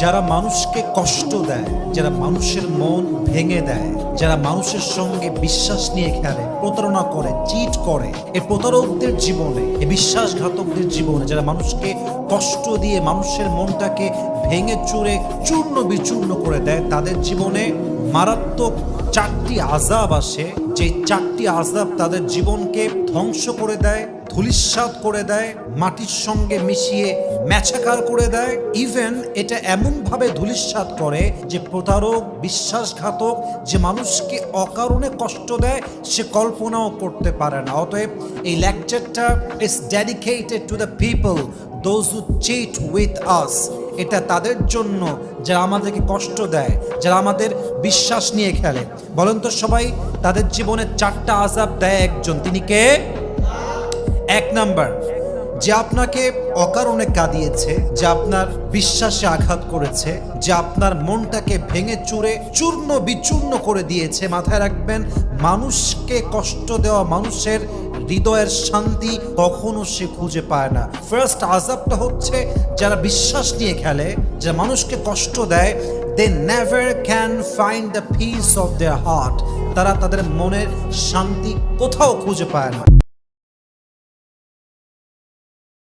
যারা মানুষকে কষ্ট দেয়, যারা মানুষের মন ভেঙে দেয়, যারা মানুষের সঙ্গে বিশ্বাস নিয়ে খেলে, প্রতারণা করে, চিট করে, এই প্রতারকদের জীবনে, এই বিশ্বাসঘাতকদের জীবনে, যারা মানুষকে কষ্ট দিয়ে মানুষের মনটাকে ভেঙে চুরে চূর্ণ বিচূর্ণ করে দেয়, তাদের জীবনে মারাত্মক 4টি আযাব আসে। যে 4টি আযাব তাদের জীবনকে ধ্বংস করে দেয়, ধূলিসাৎ করে দেয়, মাটির সঙ্গে মিশিয়ে ম্যাচাকার করে দেয়। ইভেন এটা এমনভাবে ধূলিসাৎ করে যে প্রতারক, বিশ্বাসঘাতক যে মানুষকে অকারণে কষ্ট দেয় সে কল্পনাও করতে পারে না। অতএব এই লেকচারটা is dedicated to the people those who cheat with us. এটা তাদের জন্য যারা আমাদেরকে কষ্ট দেয়, যারা আমাদের বিশ্বাস নিয়ে খেলে। বলেন তো সবাই, তাদের জীবনে 4টা আযাব দেয় একজন, তিনি কে? 1 নাম্বার, যে আপনাকে অকারণে কাঁদিয়েছে, যে আপনার বিশ্বাসে আঘাত করেছে, যে আপনার মনটাকে ভেঙে চুরে চূর্ণ বিচূর্ণ করে দিয়েছে। মাথায় রাখবেন, মানুষকে কষ্ট দেওয়া মানুষের হৃদয়ের শান্তি কখনো সে খুঁজে পায় না। ফার্স্ট আযাবটা হচ্ছে যারা বিশ্বাস নিয়ে খেলে, যারা মানুষকে কষ্ট দেয়, they never can find the peace of their heart. তারা তাদের মনের শান্তি কোথাও খুঁজে পায় না।